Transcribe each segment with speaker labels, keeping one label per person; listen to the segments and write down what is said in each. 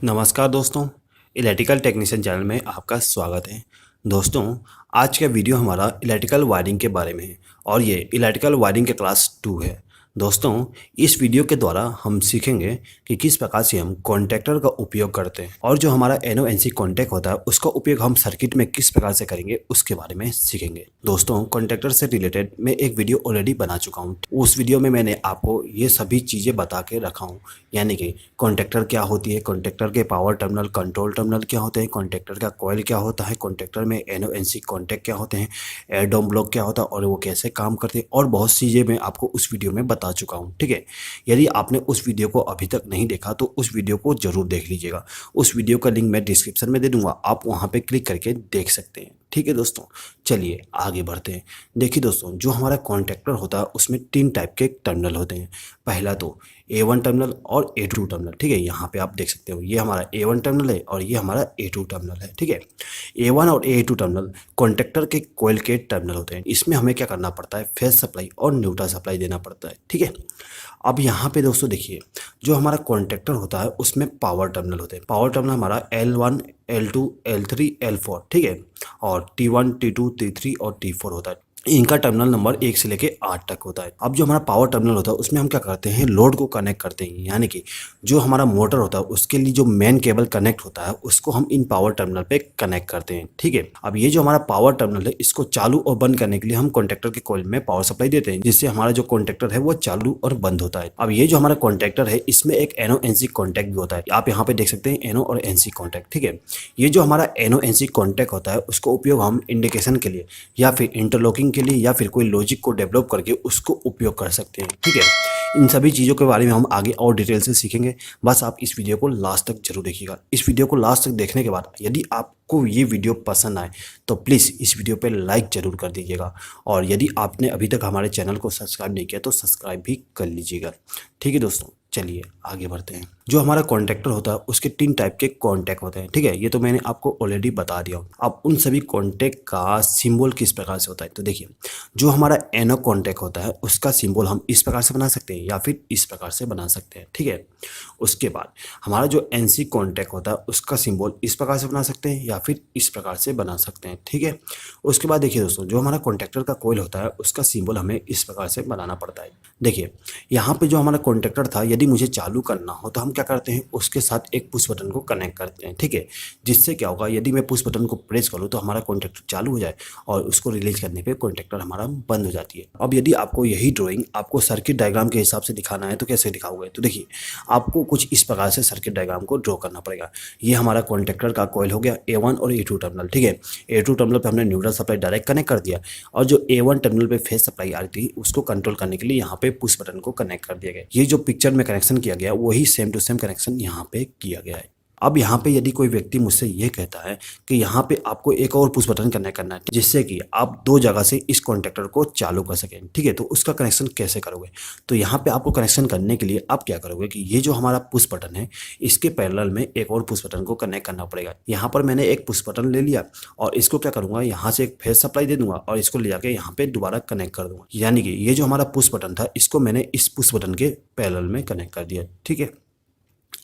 Speaker 1: नमस्कार दोस्तों, electrical technician channel में आपका स्वागत है। दोस्तों, आज का वीडियो हमारा इलेक्ट्रिकल वायरिंग के बारे में है और ये इलेक्ट्रिकल वायरिंग के क्लास 2 है। दोस्तों, इस वीडियो के द्वारा हम सीखेंगे कि किस प्रकार से हम कॉन्टैक्टर का उपयोग करते हैं और जो हमारा NO-NC कॉन्टैक्ट होता है उसका उपयोग हम सर्किट में किस प्रकार से करेंगे उसके बारे में सीखेंगे। दोस्तों, कॉन्टैक्टर से रिलेटेड मैं एक वीडियो ऑलरेडी बना चुका हूँ। उस वीडियो में मैंने आपको ये सभी चीज़ें बता के रखा हूँ, यानी कि कॉन्टैक्टर क्या होती है, कॉन्टैक्टर के पावर टर्मिनल, कंट्रोल टर्मिनल क्या होते हैं, कॉन्टैक्टर का कॉइल क्या होता है, कॉन्टैक्टर में NO-NC कॉन्टैक्ट क्या होते हैं, एयर डोम ब्लॉक क्या होता है और वो कैसे काम करते हैं और बहुत सी चीज़ें मैं आपको उस वीडियो में बता चुका हूँ। ठीक है, यदि आपने उस वीडियो को अभी तक नहीं देखा तो उस वीडियो को जरूर देख लीजिएगा। उस वीडियो का लिंक मैं डिस्क्रिप्शन में दे दूंगा, आप वहाँ पे क्लिक करके देख सकते हैं। ठीक है दोस्तों, चलिए आगे बढ़ते हैं। देखिए दोस्तों, जो हमारा कॉन्टैक्टर होता है उसमें 3 टाइप के टर्मिनल होते हैं। पहला तो A1 टर्मिनल और A2 टर्मिनल। ठीक है, यहाँ पे आप देख सकते हो ये हमारा A1 टर्मिनल है और ये हमारा A2 टर्मिनल है। ठीक है, A1 और A2 टर्मिनल कॉन्टैक्टर के कॉइल के टर्मिनल होते हैं। इसमें हमें क्या करना पड़ता है, फेज सप्लाई और न्यूट्रल सप्लाई देना पड़ता है। ठीक है, अब यहाँ पे दोस्तों देखिए, जो हमारा कॉन्टैक्टर होता है उसमें पावर टर्मिनल होते हैं। पावर टर्मिनल हमारा L1, L2, L3, L4। ठीक है, और T1, T2, T3 और T4 होता है। इनका टर्मिनल नंबर 1 से लेके 8 तक होता है। अब जो हमारा पावर टर्मिनल होता है उसमें हम क्या करते हैं, लोड को कनेक्ट करते हैं, यानी कि जो हमारा मोटर होता है उसके लिए जो मेन केबल कनेक्ट होता है उसको हम इन पावर टर्मिनल पे कनेक्ट करते हैं। ठीक है, अब ये जो हमारा पावर टर्मिनल है इसको चालू और बंद करने के लिए हम कॉन्टैक्टर के कॉइल में पावर सप्लाई देते हैं, जिससे हमारा जो कॉन्टैक्टर है वो चालू और बंद होता है। अब ये जो हमारा कॉन्टैक्टर है इसमें एक NO-NC कॉन्टैक्ट भी होता है। आप यहाँ पे देख सकते हैं NO और NC कॉन्टैक्ट। ठीक है, ये जो हमारा NO-NC कॉन्टैक्ट होता है उसका उपयोग हम इंडिकेशन के लिए या फिर इंटरलॉकिंग के लिए या फिर कोई लॉजिक को डेवलप करके उसको उपयोग कर सकते हैं। ठीक है, इन सभी चीज़ों के बारे में हम आगे और डिटेल से सीखेंगे। बस आप इस वीडियो को लास्ट तक जरूर देखिएगा। इस वीडियो को लास्ट तक देखने के बाद यदि आपको ये वीडियो पसंद आए तो प्लीज़ इस वीडियो पे लाइक जरूर कर दीजिएगा और यदि आपने अभी तक हमारे चैनल को सब्सक्राइब नहीं किया तो सब्सक्राइब भी कर लीजिएगा। ठीक है दोस्तों, चलिए आगे बढ़ते हैं। जो हमारा कॉन्टैक्टर होता है उसके 3 टाइप के कॉन्टैक्ट होते हैं। ठीक है, ये तो मैंने आपको ऑलरेडी बता दिया हूँ। अब उन सभी कॉन्टैक्ट का सिंबल किस प्रकार से होता है, तो देखिए, जो हमारा NO कॉन्टैक्ट होता है उसका सिंबल हम इस प्रकार से बना सकते हैं या फिर इस प्रकार से बना सकते हैं। ठीक है, उसके बाद हमारा जो NC कॉन्टैक्ट होता है उसका सिंबल इस प्रकार से बना सकते हैं या फिर इस प्रकार से बना सकते हैं। ठीक है, उसके बाद देखिए दोस्तों, जो हमारा कॉन्टैक्टर का कॉइल होता है उसका सिंबल हमें इस प्रकार से बनाना पड़ता है। देखिए, यहाँ पे जो हमारा कॉन्टैक्टर था यदि मुझे चालू करना हो तो हम क्या करते हैं, उसके साथ एक पुश बटन को कनेक्ट करते हैं। ठीक है, जिससे क्या होगा, यदि मैं पुश बटन को प्रेस करूँ तो हमारा कॉन्टैक्टर चालू हो जाए और उसको रिलीज करने पे कॉन्टैक्टर हमारा बंद हो जाती है। अब यदि आपको यही ड्राइंग आपको सर्किट डायग्राम के हिसाब से दिखाना है तो कैसे दिखाओगे, तो देखिए, आपको कुछ इस प्रकार से सर्किट डायग्राम को ड्रॉ करना पड़ेगा। ये हमारा कॉन्टैक्टर का कॉइल हो गया A1 और A2 टर्मिनल। ठीक है, A2 टर्मिनल पे हमने न्यूट्रल सप्लाई डायरेक्ट कनेक्ट कर दिया और जो A1 टर्मिनल पे फेज सप्लाई आ रही थी उसको कंट्रोल करने के लिए यहाँ पे पुश बटन को कनेक्ट कर दिया गया। ये जो पिक्चर में कनेक्शन किया गया वही सेम टू सेम कनेक्शन यहाँ पे किया गया है। अब यहाँ पे यदि कोई व्यक्ति मुझसे ये कहता है कि यहाँ पे आपको एक और पुश बटन कनेक्ट करना है जिससे कि आप 2 जगह से इस कॉन्टैक्टर को चालू कर सकें, ठीक है, तो उसका कनेक्शन कैसे करोगे, तो यहाँ पे आपको कनेक्शन करने के लिए आप क्या करोगे कि ये जो हमारा पुश बटन है इसके पैरेलल में एक और पुश बटन को कनेक्ट करना पड़ेगा। यहाँ पर मैंने एक पुश बटन ले लिया और इसको क्या करूँगा, यहाँ से एक फेज सप्लाई दे दूंगा और इसको ले जाके यहाँ पे दोबारा कनेक्ट कर दूंगा, यानी कि ये जो हमारा पुश बटन था इसको मैंने इस पुश बटन के पैरेलल में कनेक्ट कर दिया। ठीक है,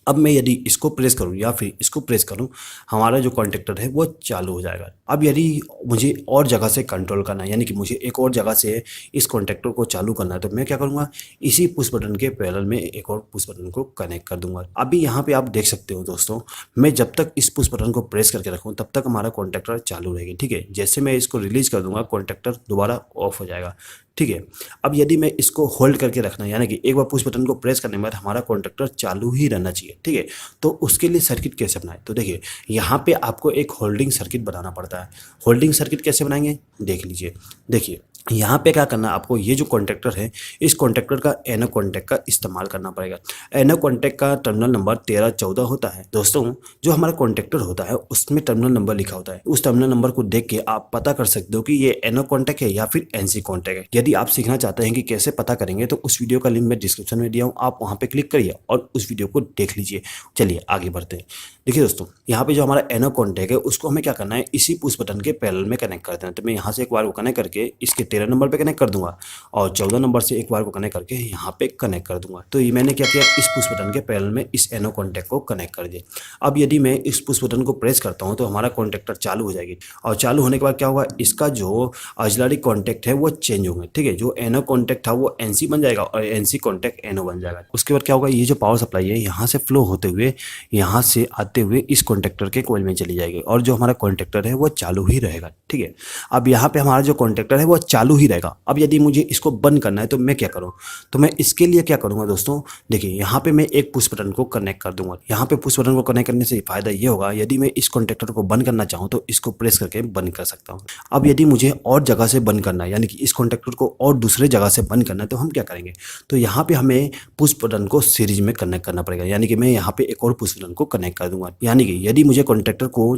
Speaker 1: अब मैं यदि इसको प्रेस करूं या फिर इसको प्रेस करूं, हमारा जो कॉन्टैक्टर है वो चालू हो जाएगा। अब यदि मुझे और जगह से कंट्रोल करना है, यानी कि मुझे एक और जगह से इस कॉन्टैक्टर को चालू करना है, तो मैं क्या करूंगा, इसी पुश बटन के पैरेलल में एक और पुश बटन को कनेक्ट कर दूंगा। अभी यहाँ पे आप देख सकते हो दोस्तों, मैं जब तक इस पुश बटन को प्रेस करके रखूँ तब तक हमारा कॉन्टैक्टर चालू रहेगी। ठीक है, जैसे मैं इसको रिलीज कर दूंगा कॉन्टैक्टर दोबारा ऑफ हो जाएगा। ठीक है, अब यदि मैं इसको होल्ड करके रखना, यानी कि एक बार पुश बटन को प्रेस करने के बाद हमारा कॉन्टैक्टर चालू ही रहना चाहिए। ठीक है, तो उसके लिए सर्किट कैसे बनाए, तो देखिए, यहाँ पे आपको एक होल्डिंग सर्किट बनाना पड़ता है। होल्डिंग सर्किट कैसे बनाएंगे, देख लीजिए। देखिए, यहाँ पे क्या करना है आपको, ये जो कॉन्टैक्टर है इस कॉन्टैक्टर का NO कॉन्टैक्ट का इस्तेमाल करना पड़ेगा। NO कॉन्टैक्ट का टर्मिनल नंबर 1314 होता है। दोस्तों, जो हमारा कॉन्टैक्टर होता है उसमें टर्मिनल नंबर लिखा होता है। उस टर्मिनल नंबर को देख के आप पता कर सकते हो कि ये NO कॉन्टैक्ट है या फिर NC कॉन्टैक्ट है। यदि आप सीखना चाहते हैं कि कैसे पता करेंगे तो उस वीडियो का लिंक मैं डिस्क्रिप्शन में दिया हूँ, आप वहाँ पे क्लिक करिए और उस वीडियो को देख लीजिए। चलिए आगे बढ़ते हैं। देखिए दोस्तों, यहाँ पे जो हमारा एनो कॉन्टैक्ट है उसको हमें क्या करना है, इसी पुश बटन के पैरेलल में कनेक्ट कर देना। तो मैं यहाँ से एक बार को कनेक्ट करके इसके 13 नंबर पे कनेक्ट कर दूंगा और 14 नंबर से एक बार को कनेक्ट करके यहाँ पे कनेक्ट कर दूंगा। तो ये मैंने क्या किया, इस पुश बटन के पैरेलल में इस एनो कॉन्टैक्ट को कनेक्ट कर दिया। अब यदि मैं इस पुश बटन को प्रेस करता हूँ तो हमारा कॉन्टैक्टर चालू हो जाएगी और चालू होने के बाद क्या होगा, इसका जो ऑक्सिलरी कॉन्टैक्ट है वो चेंज होंगे। ठीक है, जो एनो कॉन्टैक्ट था वो एनसी बन जाएगा और एनसी कॉन्टैक्ट एनो बन जाएगा। उसके बाद क्या होगा, ये जो पावर सप्लाई है यहाँ से फ्लो होते हुए यहाँ से आते हुए इस कॉन्टैक्टर के कॉइल में चली जाएगी और जो हमारा कॉन्टैक्टर है वो चालू ही रहेगा। ठीक है, अब यहाँ पे हमारा जो कॉन्टैक्टर है वो चालू ही रहेगा। अब यदि मुझे इसको बंद करना है तो मैं क्या करूँ, तो मैं इसके लिए क्या करूँगा दोस्तों, देखिए यहाँ पे मैं एक पुश बटन को कनेक्ट कर दूंगा। यहाँ पे पुश बटन को कनेक्ट करने से फायदा ये होगा, यदि मैं इस कॉन्टैक्टर को बंद करना चाहूँ तो इसको प्रेस करके बंद कर सकता हूँ। अब यदि मुझे और जगह से बंद करना है, यानी कि इस कॉन्टैक्टर को और दूसरे जगह से बंद करना है, तो हम क्या करेंगे, तो यहाँ पे हमें पुश बटन को सीरीज में कनेक्ट करना पड़ेगा। यानी कि मैं यहाँ पे एक और पुश बटन को कनेक्ट कर दूंगा। यानी कि यदि मुझे कॉन्टैक्टर को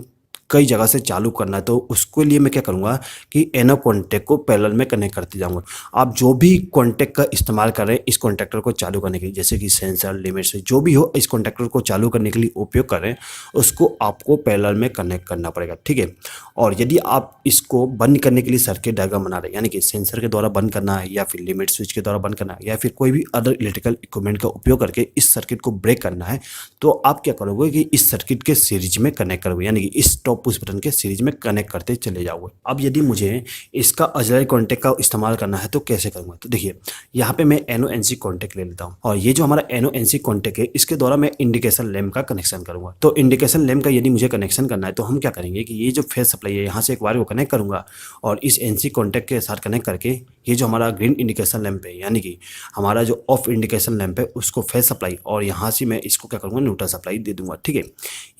Speaker 1: कई जगह से चालू करना है तो उसके लिए मैं क्या करूँगा कि एनो कॉन्टैक्ट को पैरेलल में कनेक्ट करते जाऊँगा। आप जो भी कॉन्टैक्ट का इस्तेमाल कर रहे हैं इस कॉन्टैक्टर को चालू करने के लिए, जैसे कि सेंसर, लिमिट स्विच, जो भी हो इस कॉन्टैक्टर को चालू करने के लिए उपयोग कर रहे हैं, उसको आपको पैरेलल में कनेक्ट करना पड़ेगा। ठीक है, और यदि आप इसको बंद करने के लिए सर्किट डायग्राम बना रहे हैं, यानी कि सेंसर के द्वारा बंद करना है या फिर लिमिट स्विच के द्वारा बंद करना है या फिर कोई भी अदर इलेक्ट्रिकल इक्विपमेंट का उपयोग करके इस सर्किट को ब्रेक करना है, तो आप क्या करोगे कि इस सर्किट के सीरीज में कनेक्ट करोगे, यानी कि इस टॉप पुश बटन के सीरीज में कनेक्ट करते चले जाओगे। अब यदि मुझे इसका ऑक्सिलरी कॉन्टैक्ट का इस्तेमाल करना है तो कैसे करूँगा, तो देखिए यहाँ पे मैं एनो एनसी कॉन्टैक्ट ले लेता हूँ और ये जो हमारा एनो एनसी कॉन्टैक्ट है इसके द्वारा मैं इंडिकेशन लैंप का कनेक्शन करूँगा। तो इंडिकेशन लैंप का यदि मुझे कनेक्शन करना है तो हम क्या करेंगे कि ये जो फेज सप्लाई है यहाँ से एक वायर को कनेक्ट करूँगा और इस एनसी कॉन्टैक्ट के साथ कनेक्ट करके ये जो हमारा ग्रीन इंडिकेशन लैंप है, यानी कि हमारा जो ऑफ इंडिकेशन लैंप है, उसको फेज सप्लाई और यहाँ से मैं इसको क्या करूँगा, न्यूट्रल सप्लाई दे दूँगा। ठीक है,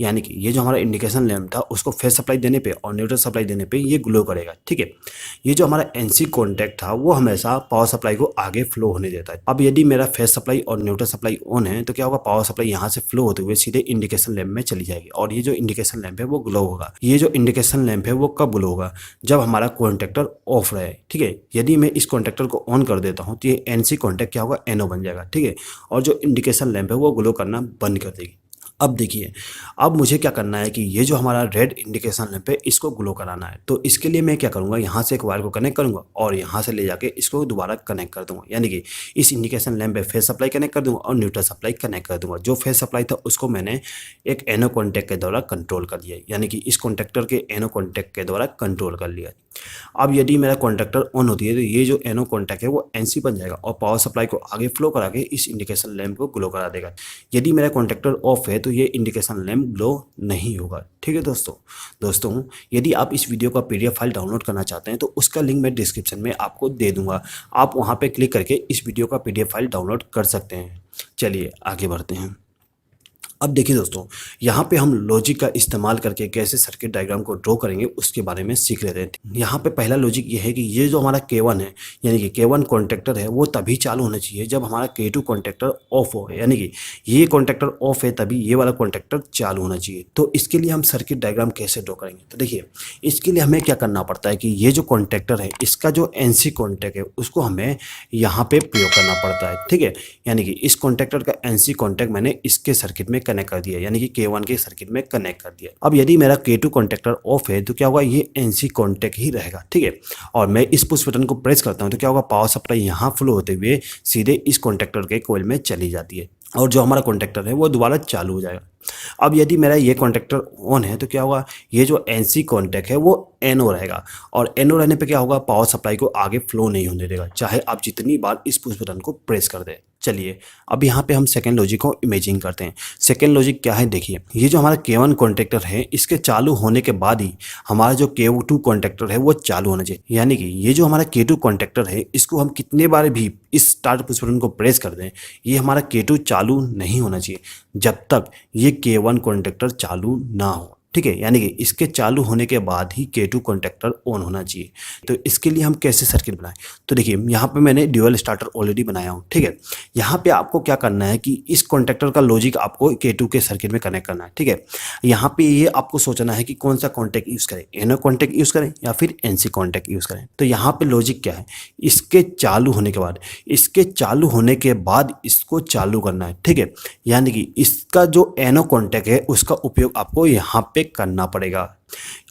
Speaker 1: यानी कि ये जो हमारा इंडिकेशन लैंप था उसको फेज सप्लाई देने पे और न्यूट्रल सप्लाई देने पे ये ग्लो करेगा। ठीक है, ये जो हमारा एनसी कॉन्टैक्ट था वो हमेशा पावर सप्लाई को आगे फ्लो होने देता है। अब यदि मेरा फेज सप्लाई और न्यूट्रल सप्लाई ऑन है तो क्या होगा, पावर सप्लाई यहाँ से फ्लो होते हुए सीधे इंडिकेशन लैंप में चली जाएगी और ये जो इंडिकेशन लैंप है वो ग्लो होगा। ये जो इंडिकेशन लैंप है वो कब ग्लो होगा, जब हमारा कॉन्टैक्टर ऑफ रहे। ठीक है, यदि मैं इस कॉन्टैक्टर को ऑन कर देता हूँ तो ये एनसी कॉन्टैक्ट क्या होगा, एनो बन जाएगा। ठीक है, और जो इंडिकेशन लैंप है वो ग्लो करना बंद कर देगी। अब देखिए, अब मुझे क्या करना है कि ये जो हमारा रेड इंडिकेशन लैंप है इसको ग्लो कराना है। तो इसके लिए मैं क्या करूँगा, यहाँ से एक वायर को कनेक्ट करूँगा और यहाँ से ले जाके इसको दोबारा कनेक्ट कर दूँगा। यानी कि इस इंडिकेशन लैंप पे फेज सप्लाई कनेक्ट कर दूँगा और न्यूट्रल सप्लाई कनेक्ट कर दूँगा। जो फेज सप्लाई था उसको मैंने एक एनो कॉन्टैक्ट के द्वारा कंट्रोल कर दिया, यानी कि इस कॉन्टैक्टर के एनो कॉन्टैक्ट के द्वारा कंट्रोल कर लिया। अब यदि मेरा कॉन्टैक्टर ऑन होती है तो ये जो एनो कॉन्टैक्ट है वो एनसी बन जाएगा और पावर सप्लाई को आगे फ्लो करा के इस इंडिकेशन लैंप को ग्लो करा देगा। यदि मेरा कॉन्टैक्टर ऑफ है तो ये इंडिकेशन लैंप ग्लो नहीं होगा। ठीक है दोस्तों, यदि आप इस वीडियो का पीडीएफ फाइल डाउनलोड करना चाहते हैं तो उसका लिंक मैं डिस्क्रिप्शन में आपको दे दूंगा। आप वहां पे क्लिक करके इस वीडियो का पीडीएफ फाइल डाउनलोड कर सकते हैं। चलिए आगे बढ़ते हैं। अब देखिए दोस्तों, यहाँ पे हम लॉजिक का इस्तेमाल करके कैसे सर्किट डायग्राम को ड्रॉ करेंगे उसके बारे में सीख लेते हैं। यहाँ पे पहला लॉजिक ये है कि ये जो हमारा K1 है, यानी कि K1 कॉन्टैक्टर है, वो तभी चालू होना चाहिए जब हमारा K2 कॉन्टैक्टर ऑफ हो, यानी कि ये कॉन्टैक्टर ऑफ है तभी ये वाला कॉन्टैक्टर चालू होना चाहिए। तो इसके लिए हम सर्किट डायग्राम कैसे ड्रॉ करेंगे, तो देखिए इसके लिए हमें क्या करना पड़ता है कि ये जो कॉन्टैक्टर है इसका जो एनसी कॉन्टैक्ट है उसको हमें यहाँ पे प्रयोग करना पड़ता है। ठीक है, यानी कि इस कॉन्टैक्टर का एनसी कॉन्टैक्ट मैंने इसके सर्किट में कनेक्ट कर दिया, यानी कि K1 के सर्किट में कनेक्ट कर दिया। अब यदि मेरा K2 कॉन्टैक्टर ऑफ है तो क्या होगा, ये एनसी कॉन्टैक्ट ही रहेगा। ठीक है, और मैं इस पुश बटन को प्रेस करता हूँ तो क्या होगा, पावर सप्लाई यहाँ फ्लो होते हुए सीधे इस कॉन्टैक्टर के कॉइल में चली जाती है और जो हमारा कॉन्टैक्टर है वो दोबारा चालू हो जाएगा। अब यदि मेरा ये कॉन्टैक्टर ऑन है तो क्या होगा, ये जो एनसी कॉन्टैक्ट है वो एनो रहेगा और एनो रहने पे क्या होगा, पावर सप्लाई को आगे फ्लो नहीं होने देगा, चाहे आप जितनी बार इस पुश बटन को प्रेस कर दें। चलिए अब यहाँ पे हम सेकेंड लॉजिक को इमेजिन करते हैं। सेकेंड लॉजिक क्या है, देखिए ये जो हमारा K1 कॉन्टैक्टर है इसके चालू होने के बाद ही हमारा जो K2 कॉन्टैक्टर है वो चालू होना चाहिए। यानी कि ये जो हमारा K2 कॉन्टैक्टर है इसको हम कितने बार भी इस स्टार्ट पुश बटन को प्रेस कर दें, ये हमारा K2 चालू नहीं होना चाहिए जब तक ये K1 कॉन्टैक्टर चालू ना हो। ठीक है, यानी कि इसके चालू होने के बाद ही K2 कॉन्टेक्टर ऑन होना चाहिए। तो इसके लिए हम कैसे सर्किट बनाएं? तो देखिए यहाँ पे मैंने ड्यूअल स्टार्टर ऑलरेडी बनाया हूँ, ठीक है। यहाँ पे आपको क्या करना है कि इस कॉन्टेक्टर का लॉजिक आपको K2 के सर्किट में कनेक्ट करना है, ठीक है। यहाँ पे ये आपको सोचना है कि कौन सा कॉन्टेक्ट यूज़ करें, NO कॉन्टेक्ट यूज़ करें या फिर NC कॉन्टेक्ट यूज़ करें। तो यहाँ पे लॉजिक क्या है, इसके चालू होने के बाद, इसको चालू करना है, ठीक है। यानी कि इसका जो NO कॉन्टेक्ट है उसका उपयोग आपको यहाँ पे करना पड़ेगा।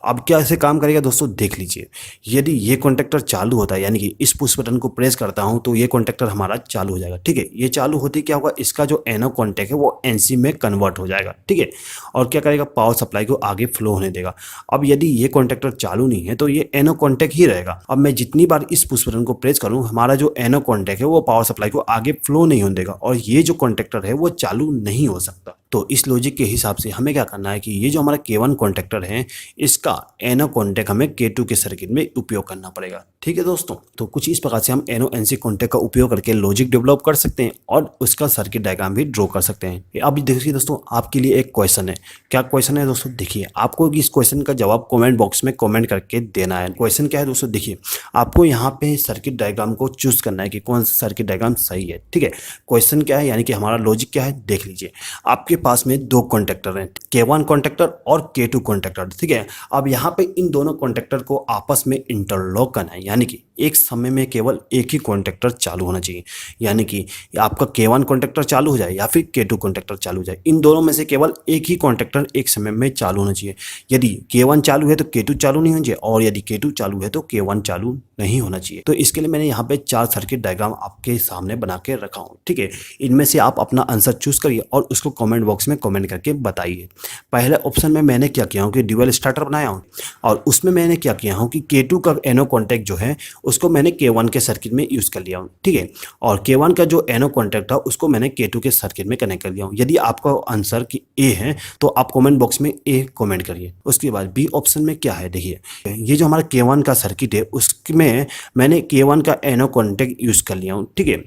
Speaker 1: अब क्या ऐसे काम करेगा दोस्तों, देख लीजिए। यदि ये कॉन्टेक्टर चालू होता है, यानी कि इस पुश बटन को प्रेस करता हूं तो ये कॉन्टेक्टर हमारा चालू हो जाएगा, ठीक है। ये चालू होते ही क्या होगा, इसका जो NO कॉन्टेक्ट है वो NC में कन्वर्ट हो जाएगा, ठीक है। और क्या करेगा, पावर सप्लाई को आगे फ्लो होने देगा। अब यदि ये कॉन्टेक्टर चालू नहीं है तो ये NO कॉन्टेक्ट ही रहेगा। अब मैं जितनी बार इस पुश बटन को प्रेस करूँ, हमारा जो NO कॉन्टेक्ट है वो पावर सप्लाई को आगे फ्लो नहीं होने देगा और ये जो कॉन्टेक्टर है वो चालू नहीं हो सकता। तो इस लॉजिक के हिसाब से हमें क्या करना है कि ये जो हमारा K1 कॉन्टेक्टर है इसका NO कॉन्टेक्ट हमें K2 के सर्किट में उपयोग करना पड़ेगा, ठीक है दोस्तों। तो कुछ इस प्रकार से हम NO NC कॉन्टेक्ट का उपयोग करके लॉजिक डेवलप कर सकते हैं और उसका सर्किट डायग्राम भी ड्रॉ कर सकते हैं। अब देखिए दोस्तों, आपके लिए एक क्वेश्चन है। क्या क्वेश्चन है दोस्तों, देखिए आपको इस क्वेश्चन का जवाब कमेंट बॉक्स में कमेंट करके देना है। क्वेश्चन क्या है दोस्तों, देखिए आपको यहाँ पे सर्किट डायग्राम को चूज करना है कि कौन सा सर्किट डायग्राम सही है, ठीक है। क्वेश्चन क्या है, यानी कि हमारा लॉजिक क्या है, देख लीजिए। आपके पास में दो कॉन्टेक्टर हैं, K1 कॉन्टेक्टर और K2 कॉन्टेक्टर, ठीक है। अब यहाँ पे इन दोनों कॉन्टेक्टर को आपस में इंटरलॉक करना है, यानी कि एक समय में केवल एक ही कॉन्टेक्टर चालू होना चाहिए। यानी कि आपका K1 कॉन्टेक्टर चालू हो जाए या फिर K2 कॉन्टेक्टर चालू हो जाए, इन दोनों में से केवल एक ही कॉन्टेक्टर एक समय में चालू होना चाहिए। यदि K1 चालू है तो K2 चालू नहीं होना चाहिए और यदि K2 चालू है तो K1 चालू नहीं होना चाहिए। तो इसके लिए मैंने यहाँ पे 4 सर्किट डायग्राम आपके सामने बना के रखा हूँ, ठीक है। इनमें से आप अपना आंसर चूज करिए और उसको कमेंट बॉक्स में कमेंट करके बताइए। पहले ऑप्शन में मैंने क्या किया हूँ कि ड्यूअल स्टार्टर बनाया हूँ और उसमें मैंने क्या किया हूँ कि K2 का NO कॉन्टेक्ट जो है उसको मैंने K1 के सर्किट में यूज़ कर लिया हूँ, ठीक है। और K1 का जो NO कॉन्टेक्ट था उसको मैंने K2 के सर्किट में कनेक्ट कर लिया हूँ। यदि आपका आंसर की A है तो आप कमेंट बॉक्स में A कमेंट करिए। उसके बाद B ऑप्शन में क्या है, देखिए ये जो हमारा K1 का सर्किट है उसमें मैंने K1 का NO कॉन्टेक्ट यूज़ कर लिया हूँ, ठीक है।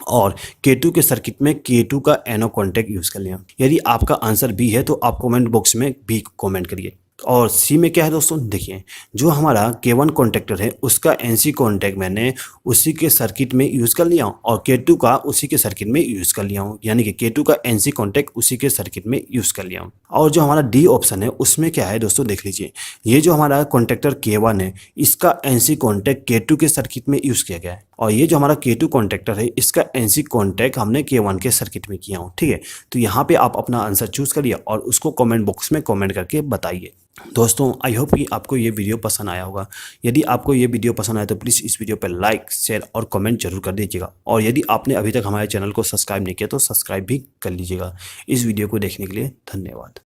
Speaker 1: और K2 के सर्किट में K2 का NO कॉन्टेक्ट यूज़ कर लिया। यदि आपका आंसर बी है तो आप कमेंट बॉक्स में बी कमेंट करिए। और सी में क्या है दोस्तों, देखिए जो हमारा K1 कॉन्टेक्टर है उसका NC कॉन्टेक्ट मैंने उसी के सर्किट में यूज़ कर लिया हूँ और K2 का उसी के सर्किट में यूज़ कर लिया हूँ, यानी कि K2 का NC कॉन्टेक्ट उसी के सर्किट में यूज़ कर लिया हूँ। और जो हमारा डी ऑप्शन है उसमें क्या है दोस्तों, देख लीजिए। ये जो हमारा कॉन्टेक्टर K1 है इसका NC कॉन्टेक्ट K2 के सर्किट में यूज़ किया गया है और ये जो हमारा K2 कॉन्टेक्टर है इसका NC कॉन्टेक्ट हमने K1 के सर्किट में किया हूँ, ठीक है। तो यहाँ पे आप अपना आंसर चूज़ करिए और उसको कमेंट बॉक्स में कमेंट करके बताइए। दोस्तों आई होप कि आपको ये वीडियो पसंद आया होगा। यदि आपको ये वीडियो पसंद आया तो प्लीज़ इस वीडियो पर लाइक शेयर और कमेंट जरूर कर दीजिएगा और यदि आपने अभी तक हमारे चैनल को सब्सक्राइब नहीं किया तो सब्सक्राइब भी कर लीजिएगा। इस वीडियो को देखने के लिए धन्यवाद।